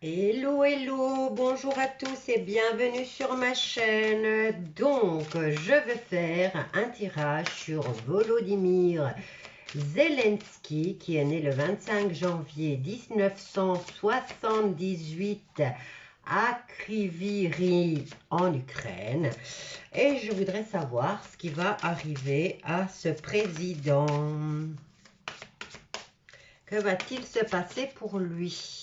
Hello, hello, bonjour à tous et bienvenue sur ma chaîne. Donc, je vais faire un tirage sur Volodymyr Zelensky, qui est né le 25 janvier 1978 à Kryvyi en Ukraine. Et je voudrais savoir ce qui va arriver à ce président. Que va-t-il se passer pour lui?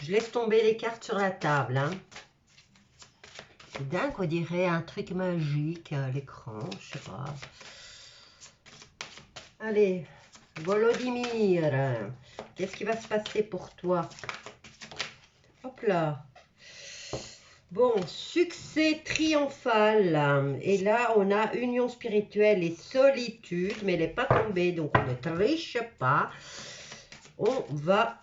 Je laisse tomber les cartes sur la table. Hein. C'est dingue, on dirait un truc magique à l'écran, je sais pas. Allez, Volodymyr, qu'est-ce qui va se passer pour toi? Hop là. Bon, succès triomphal. Et là, on a union spirituelle et solitude, mais elle n'est pas tombée, donc on ne triche pas. On va...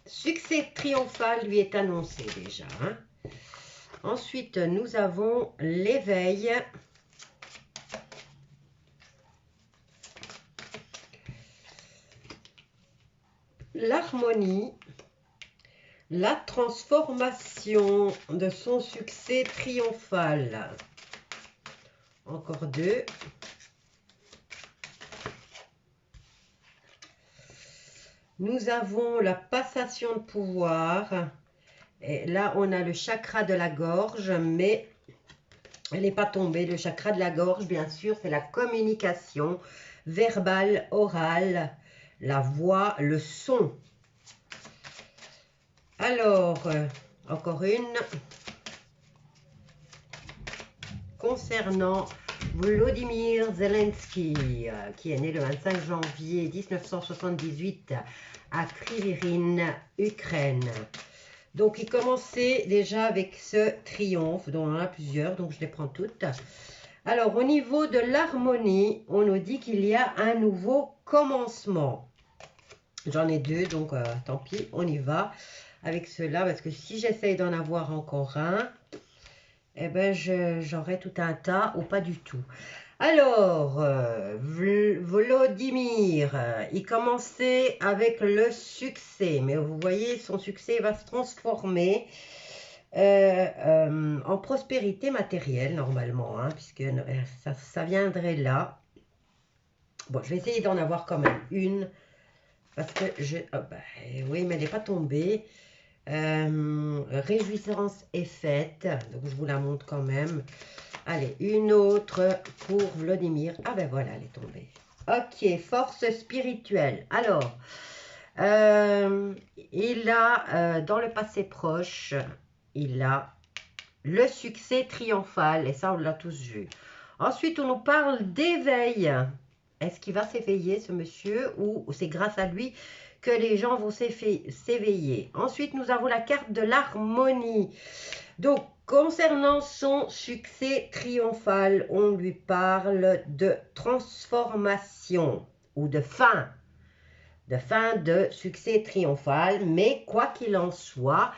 Succès triomphal lui est annoncé déjà. Hein. Ensuite, nous avons l'éveil. L'harmonie. La transformation de son succès triomphal. Encore deux. Nous avons la passation de pouvoir. Et là, on a le chakra de la gorge, mais elle n'est pas tombée. Le chakra de la gorge, bien sûr, c'est la communication verbale, orale, la voix, le son. Alors, encore une. Concernant Volodymyr Zelensky, qui est né le 25 janvier 1978 à Kryvyi, Ukraine. Donc, il commençait déjà avec ce triomphe, dont on en a plusieurs, donc je les prends toutes. Alors, au niveau de l'harmonie, on nous dit qu'il y a un nouveau commencement. J'en ai deux, donc tant pis, on y va avec cela, parce que si j'essaye d'en avoir encore un, eh ben, j'aurai tout un tas ou pas du tout. Alors, Volodymyr, il commençait avec le succès, mais vous voyez, son succès va se transformer en prospérité matérielle, normalement, hein, puisque ça viendrait là. Bon, je vais essayer d'en avoir quand même une, parce que oui, mais elle n'est pas tombée. Réjouissance est faite, donc je vous la montre quand même. Allez, une autre pour Volodymyr. Ah ben voilà, elle est tombée. Ok, force spirituelle. Alors, il a, dans le passé proche, il a le succès triomphal, et ça on l'a tous vu. Ensuite, on nous parle d'éveil. Est-ce qu'il va s'éveiller, ce monsieur, ou c'est grâce à lui que les gens vont s'éveiller? Ensuite, nous avons la carte de l'harmonie. Donc, concernant son succès triomphal, on lui parle de transformation ou de fin de succès triomphal, mais quoi qu'il en soit,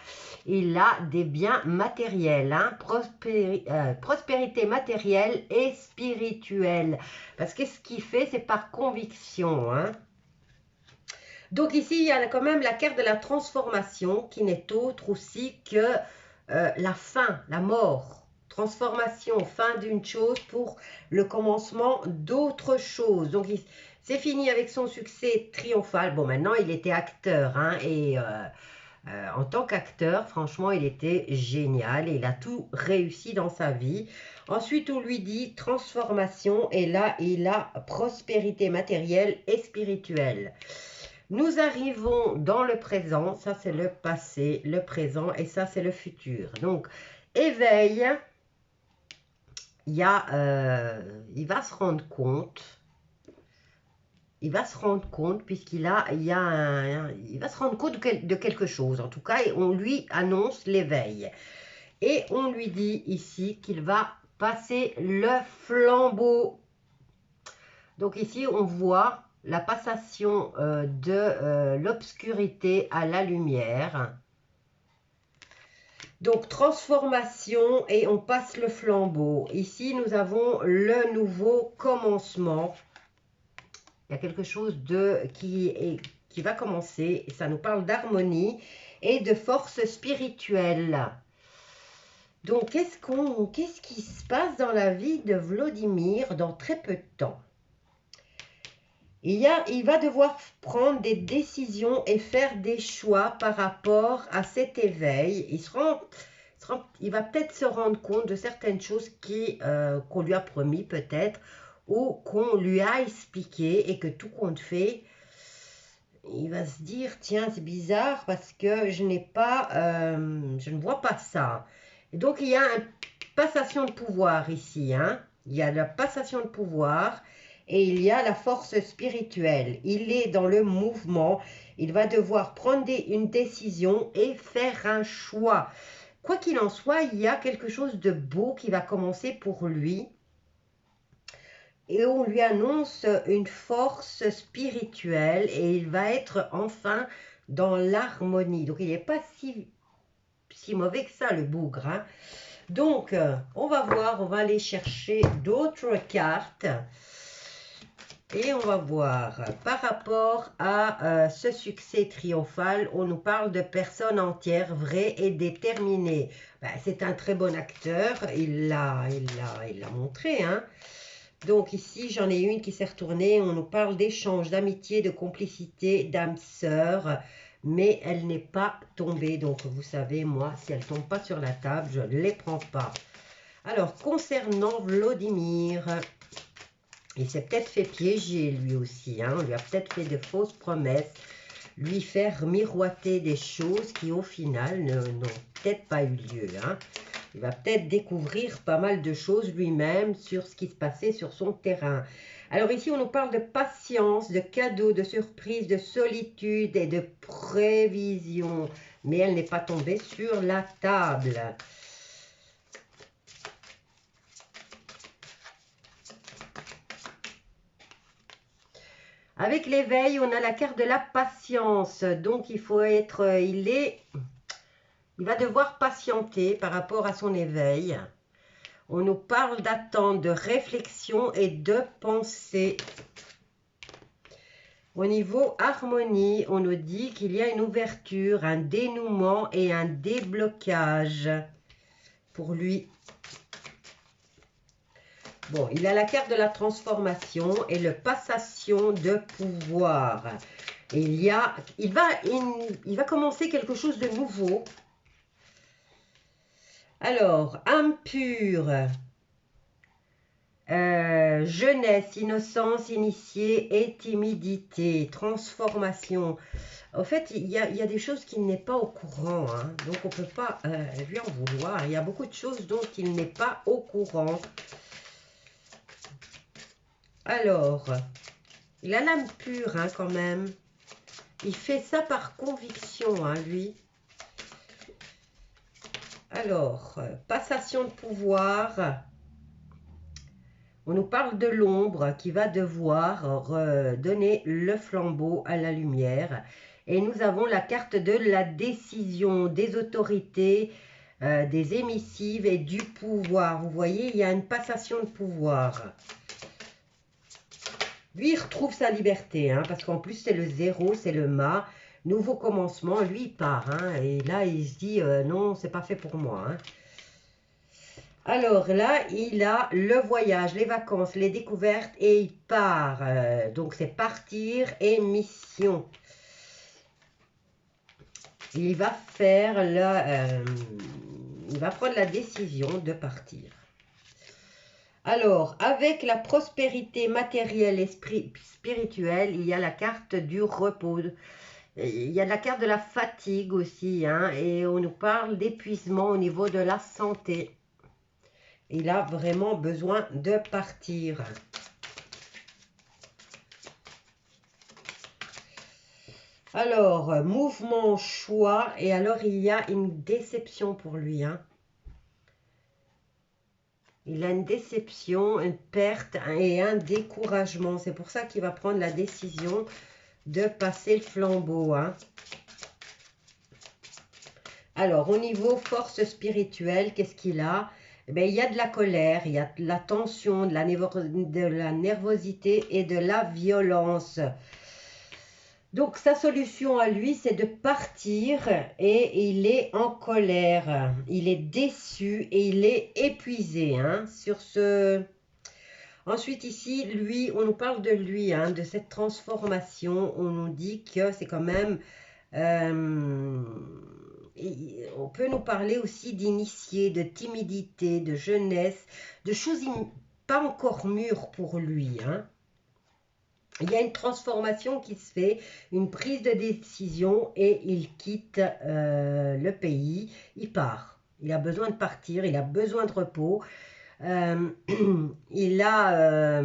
il a des biens matériels, hein, prospérité matérielle et spirituelle, parce que ce qu'il fait, c'est par conviction, hein. Donc ici, il y a quand même la carte de la transformation, qui n'est autre aussi que la fin, la mort, transformation, fin d'une chose pour le commencement d'autre chose. Donc, c'est fini avec son succès triomphal. Bon, maintenant, il était acteur, hein, et en tant qu'acteur, franchement, il était génial et il a tout réussi dans sa vie. Ensuite, on lui dit transformation et là, il a prospérité matérielle et spirituelle. Nous arrivons dans le présent, ça c'est le passé, le présent et ça c'est le futur. Donc, éveil, il va se rendre compte, puisqu'il a, il va se rendre compte de quelque chose. En tout cas, on lui annonce l'éveil. Et on lui dit ici qu'il va passer le flambeau. Donc ici, on voit la passation de l'obscurité à la lumière. Donc, transformation et on passe le flambeau. Ici, nous avons le nouveau commencement. Il y a quelque chose qui va commencer. Ça nous parle d'harmonie et de force spirituelle. Donc, qu'est-ce qui se passe dans la vie de Vladimir dans très peu de temps? Il va devoir prendre des décisions et faire des choix par rapport à cet éveil. Il va peut-être se rendre compte de certaines choses qu'on lui a promis peut-être ou qu'on lui a expliqué et que tout compte fait, il va se dire, tiens, c'est bizarre parce que je ne vois pas ça. Et donc, il y a une passation de pouvoir ici, hein. Il y a la passation de pouvoir et il y a la force spirituelle. Il est dans le mouvement. Il va devoir prendre une décision et faire un choix. Quoi qu'il en soit, il y a quelque chose de beau qui va commencer pour lui. Et on lui annonce une force spirituelle et il va être enfin dans l'harmonie. Donc, il n'est pas si mauvais que ça, le bougre, hein. Donc, on va voir, on va aller chercher d'autres cartes. Et on va voir, par rapport à ce succès triomphal, on nous parle de personnes entières, vraies et déterminées. Ben, c'est un très bon acteur, il l'a montré, hein. Donc ici, j'en ai une qui s'est retournée. On nous parle d'échange, d'amitié, de complicité, d'âme sœur. Mais elle n'est pas tombée. Donc vous savez, moi, si elle ne tombe pas sur la table, je ne les prends pas. Alors, concernant Vladimir, il s'est peut-être fait piéger lui aussi. Hein. On lui a peut-être fait de fausses promesses. Lui faire miroiter des choses qui au final n'ont peut-être pas eu lieu. Hein. Il va peut-être découvrir pas mal de choses lui-même sur ce qui se passait sur son terrain. Alors ici, on nous parle de patience, de cadeaux, de surprises, de solitude et de prévision. Mais elle n'est pas tombée sur la table. Avec l'éveil, on a la carte de la patience. Donc, il faut être... Il va devoir patienter par rapport à son éveil. On nous parle d'attente, de réflexion et de pensée. Au niveau harmonie, on nous dit qu'il y a une ouverture, un dénouement et un déblocage pour lui. Bon, il a la carte de la transformation et le passation de pouvoir. Et il va commencer quelque chose de nouveau. Alors, âme pure, jeunesse, innocence, initiée et timidité, transformation. En fait, il y a des choses qu'il n'est pas au courant, hein, donc on ne peut pas lui en vouloir. Il y a beaucoup de choses dont il n'est pas au courant. Alors, il a l'âme pure hein, quand même. Il fait ça par conviction, hein, lui. Alors, passation de pouvoir. On nous parle de l'ombre qui va devoir redonner le flambeau à la lumière. Et nous avons la carte de la décision, des autorités, des émissives et du pouvoir. Vous voyez, il y a une passation de pouvoir. Lui, il retrouve sa liberté, hein, parce qu'en plus, c'est le 0, c'est le mât. Nouveau commencement, lui, il part. Hein, et là, il se dit, non, c'est pas fait pour moi. Hein. Alors là, il a le voyage, les vacances, les découvertes et il part. Donc, c'est partir et mission. Il va faire il va prendre la décision de partir. Alors, avec la prospérité matérielle et spirituelle, il y a la carte du repos. Il y a la carte de la fatigue aussi. Hein, et on nous parle d'épuisement au niveau de la santé. Il a vraiment besoin de partir. Alors, mouvement, choix. Et alors, il y a une déception pour lui. Hein. Il a une déception, une perte et un découragement. C'est pour ça qu'il va prendre la décision de passer le flambeau. Hein. Alors, au niveau force spirituelle, qu'est-ce qu'il a? eh bien, il y a de la colère, il y a de la tension, de la nervosité et de la violence. Donc, sa solution à lui, c'est de partir et il est en colère. Il est déçu et il est épuisé hein, sur ce... Ensuite, ici, lui, on nous parle de lui, hein, de cette transformation. On nous dit que c'est quand même... on peut nous parler aussi d'initié, de timidité, de jeunesse, de choses pas encore mûres pour lui. Hein. Il y a une transformation qui se fait, une prise de décision et il quitte le pays, il part. Il a besoin de partir, il a besoin de repos. Il a...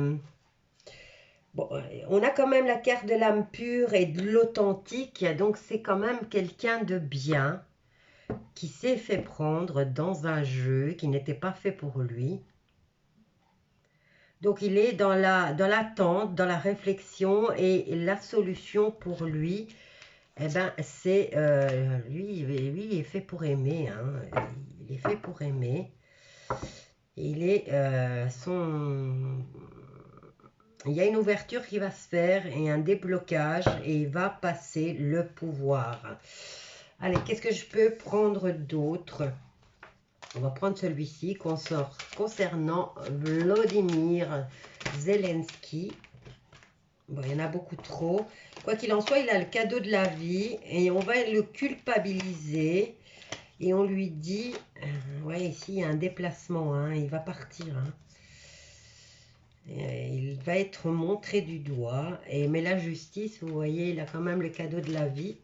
bon, on a quand même la carte de l'âme pure et de l'authentique, donc c'est quand même quelqu'un de bien qui s'est fait prendre dans un jeu qui n'était pas fait pour lui. Donc il est dans l'attente, dans la réflexion et la solution pour lui, eh ben, c'est lui, il est fait pour aimer. Hein. Il est fait pour aimer. Il est il y a une ouverture qui va se faire et un déblocage et il va passer le pouvoir. Allez, qu'est-ce que je peux prendre d'autre? On va prendre celui-ci concernant Vladimir Zelensky. Bon, il y en a beaucoup trop. Quoi qu'il en soit, il a le cadeau de la vie et on va le culpabiliser. Et on lui dit, ouais, ici, il y a un déplacement, hein, il va partir. Hein. Il va être montré du doigt. Mais la justice, vous voyez, il a quand même le cadeau de la vie.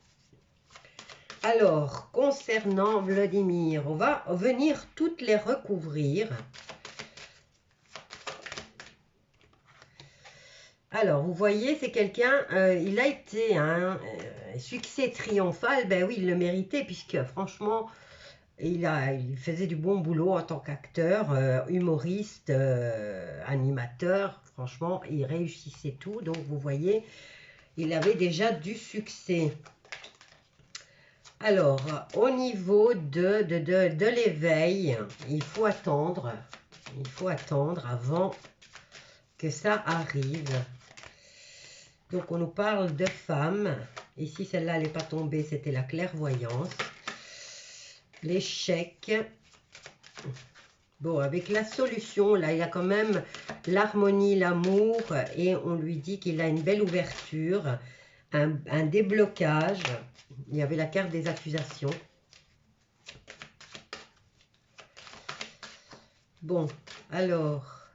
Alors, concernant Vladimir, on va venir toutes les recouvrir. Alors, vous voyez, c'est quelqu'un, il a été un succès triomphal. Ben oui, il le méritait, puisque franchement, il faisait du bon boulot en tant qu'acteur, humoriste, animateur. Franchement, il réussissait tout. Donc, vous voyez, il avait déjà du succès. Alors, au niveau de l'éveil, il faut attendre avant que ça arrive. Donc, on nous parle de femmes. Ici, celle-là, elle n'est pas tombée, c'était la clairvoyance. L'échec. Bon, avec la solution, là, il y a quand même l'harmonie, l'amour, et on lui dit qu'il a une belle ouverture, un déblocage. Il y avait la carte des accusations. Bon, alors,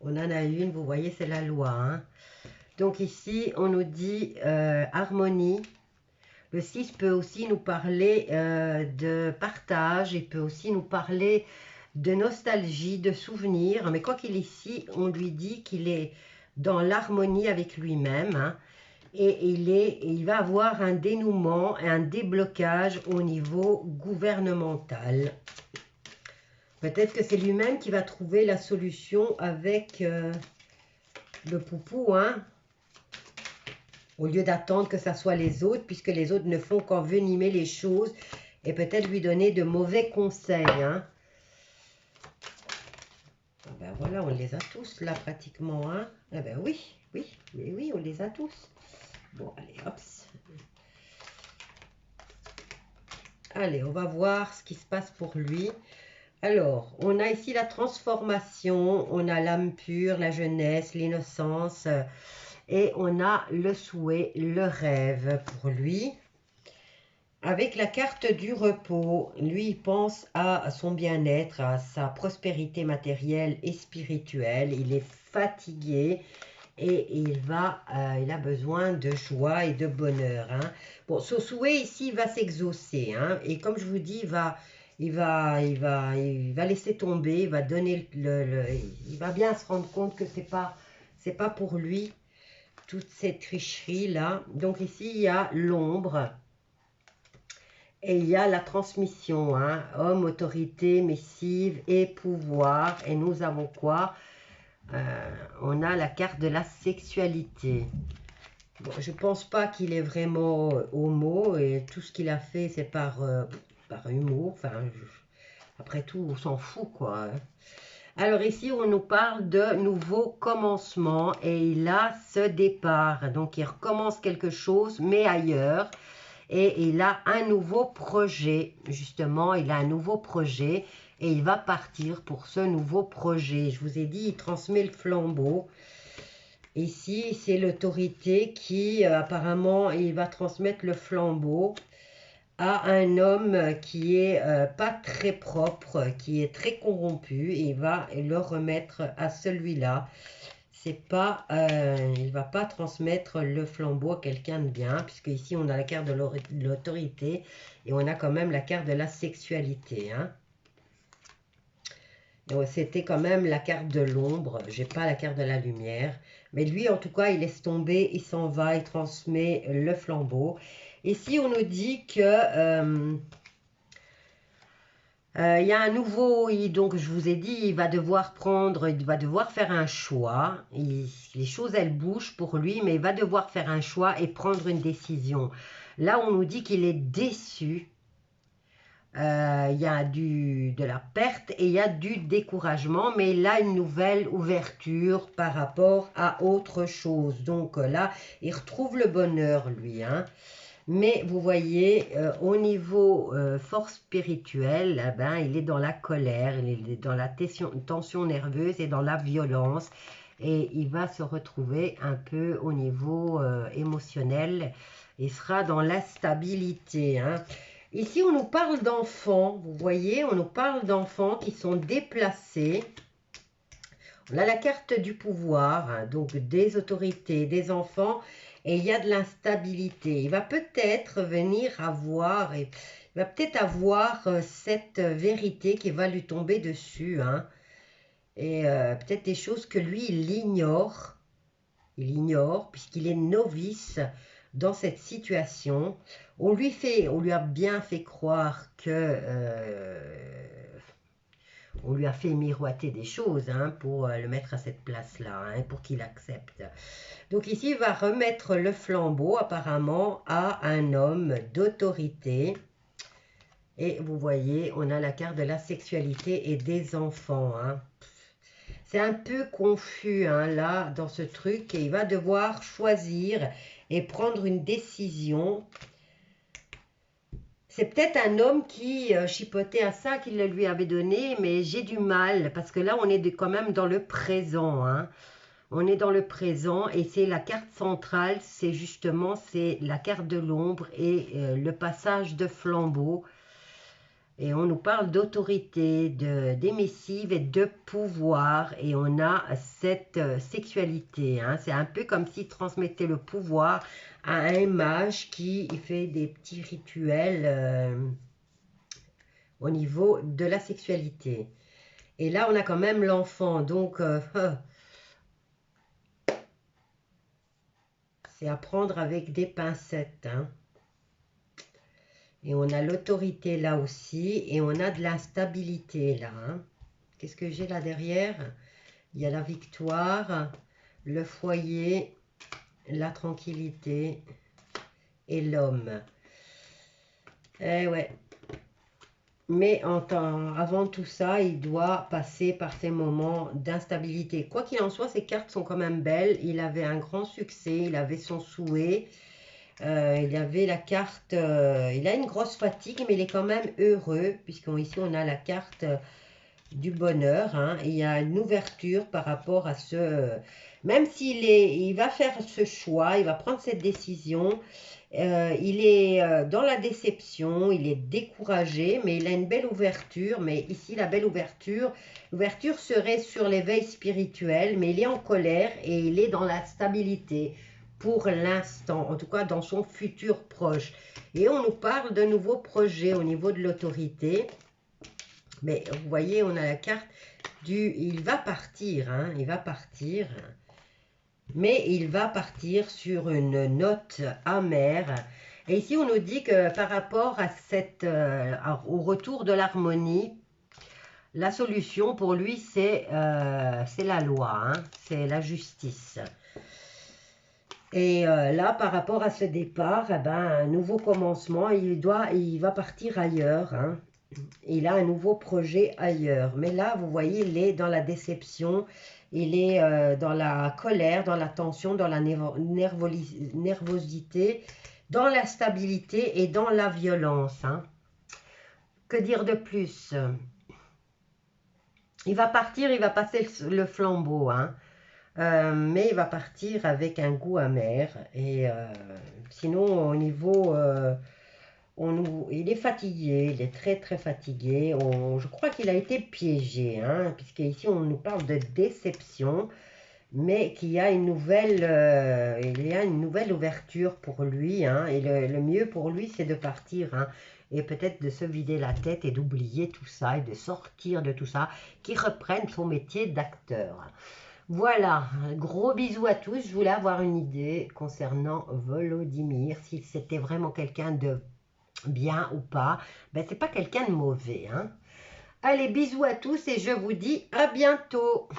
on en a une, vous voyez, c'est la loi. Hein. Donc ici, on nous dit harmonie. Le 6 peut aussi nous parler de partage, il peut aussi nous parler de nostalgie, de souvenirs. Mais quoi qu'il est ici, on lui dit qu'il est dans l'harmonie avec lui-même. Hein, et il va avoir un dénouement et un déblocage au niveau gouvernemental. Peut-être que c'est lui-même qui va trouver la solution avec le poupou, hein, au lieu d'attendre que ça soit les autres, puisque les autres ne font qu'envenimer les choses et peut-être lui donner de mauvais conseils. Hein. Ben voilà, on les a tous là pratiquement. Hein. Eh ben oui, on les a tous. Bon, allez, hop. Allez, on va voir ce qui se passe pour lui. Alors, on a ici la transformation, on a l'âme pure, la jeunesse, l'innocence, et on a le souhait, le rêve pour lui. Avec la carte du repos, lui, il pense à son bien-être, à sa prospérité matérielle et spirituelle. Il est fatigué et il a besoin de joie et de bonheur. Hein. Bon, ce souhait ici va s'exaucer. Hein, et comme je vous dis, il va laisser tomber, il va donner il va bien se rendre compte que c'est pas pour lui toute cette tricherie là. Donc ici il y a l'ombre et il y a la transmission, hein, homme, autorité, missive et pouvoir. Et nous avons quoi? On a la carte de la sexualité. Bon, je pense pas qu'il est vraiment homo et tout ce qu'il a fait c'est par par humour. Enfin, après tout, on s'en fout, quoi. Alors ici, on nous parle de nouveau commencement et il a ce départ. Donc, il recommence quelque chose, mais ailleurs. Et il a un nouveau projet, justement, il a un nouveau projet et il va partir pour ce nouveau projet. Je vous ai dit, il transmet le flambeau. Ici, c'est l'autorité qui, apparemment, il va transmettre le flambeau à un homme qui est pas très propre, qui est très corrompu, et il va le remettre à celui-là. C'est pas, il va pas transmettre le flambeau à quelqu'un de bien, puisque ici on a la carte de l'autorité et on a quand même la carte de la sexualité. Hein. C'était quand même la carte de l'ombre, j'ai pas la carte de la lumière. Mais lui, en tout cas, il laisse tomber, il s'en va, il transmet le flambeau. Ici, on nous dit que il y a un nouveau, donc je vous ai dit, il va devoir faire un choix. Les choses, elles bougent pour lui, mais il va devoir faire un choix et prendre une décision. Là, on nous dit qu'il est déçu. Il y a de la perte et il y a du découragement, mais il a une nouvelle ouverture par rapport à autre chose. Donc là, il retrouve le bonheur, lui, hein. Mais vous voyez, au niveau force spirituelle, ben, il est dans la colère, il est dans la tension nerveuse et dans la violence. Et il va se retrouver un peu au niveau émotionnel. Il sera dans l'instabilité. Hein. Ici, on nous parle d'enfants. Vous voyez, on nous parle d'enfants qui sont déplacés. On a la carte du pouvoir, hein, donc des autorités, des enfants. Et il y a de l'instabilité. Il va peut-être venir avoir, il va peut-être avoir cette vérité qui va lui tomber dessus. Hein, et peut-être des choses que lui, il ignore. Il ignore puisqu'il est novice dans cette situation. On lui a bien fait croire que... on lui a fait miroiter des choses hein, pour le mettre à cette place-là, hein, pour qu'il accepte. Donc ici, il va remettre le flambeau apparemment à un homme d'autorité. Et vous voyez, on a la carte de la sexualité et des enfants. Hein. C'est un peu confus hein, là, dans ce truc. Et il va devoir choisir et prendre une décision. C'est peut-être un homme qui chipotait à ça, qui le lui avait donné. Mais j'ai du mal, parce que là, on est quand même dans le présent. Hein. On est dans le présent et c'est la carte centrale, c'est justement la carte de l'ombre et le passage de flambeau. Et on nous parle d'autorité, d'émissive et de pouvoir. Et on a cette sexualité. Hein. C'est un peu comme s'il transmettait le pouvoir à un mage qui fait des petits rituels au niveau de la sexualité. Et là, on a quand même l'enfant. Donc... c'est à prendre avec des pincettes. Hein. Et on a l'autorité là aussi. Et on a de l'instabilité là. Hein. Qu'est-ce que j'ai là derrière? Il y a la victoire, le foyer, la tranquillité et l'homme. Eh ouais. Mais avant tout ça, il doit passer par ces moments d'instabilité. Quoi qu'il en soit, ces cartes sont quand même belles. Il avait un grand succès, il avait son souhait. Il avait la carte, il a une grosse fatigue, mais il est quand même heureux, puisqu'ici on a la carte du bonheur. Hein, et il y a une ouverture par rapport à ce... même il va faire ce choix, il va prendre cette décision. Il est dans la déception, il est découragé, mais il a une belle ouverture. Mais ici, la belle l'ouverture serait sur l'éveil spirituel, mais il est en colère et il est dans la stabilité pour l'instant, en tout cas dans son futur proche. Et on nous parle de nouveaux projets au niveau de l'autorité. Mais vous voyez, on a la carte il va partir, hein, il va partir. Mais il va partir sur une note amère. Et ici, on nous dit que par rapport à au retour de l'harmonie, la solution pour lui, c'est la loi, hein, c'est la justice. Et là, par rapport à ce départ, eh ben, un nouveau commencement, il va partir ailleurs, hein. Il a un nouveau projet ailleurs. Mais là, vous voyez, il est dans la déception, il est dans la colère, dans la tension, dans la nervosité, dans la stabilité et dans la violence, hein. Que dire de plus? Il va partir, il va passer le flambeau, hein. Mais il va partir avec un goût amer. Et sinon, au niveau... il est fatigué, il est très très fatigué. Je crois qu'il a été piégé, hein, puisque ici on nous parle de déception, mais qu'il y a il y a une nouvelle ouverture pour lui, hein, et le mieux pour lui c'est de partir, hein, et peut-être de se vider la tête et d'oublier tout ça et de sortir de tout ça, qu'il reprenne son métier d'acteur. Voilà, gros bisous à tous. Je voulais avoir une idée concernant Volodymyr, si c'était vraiment quelqu'un de bien ou pas. Ben, c'est pas quelqu'un de mauvais, hein. Allez, bisous à tous et je vous dis à bientôt.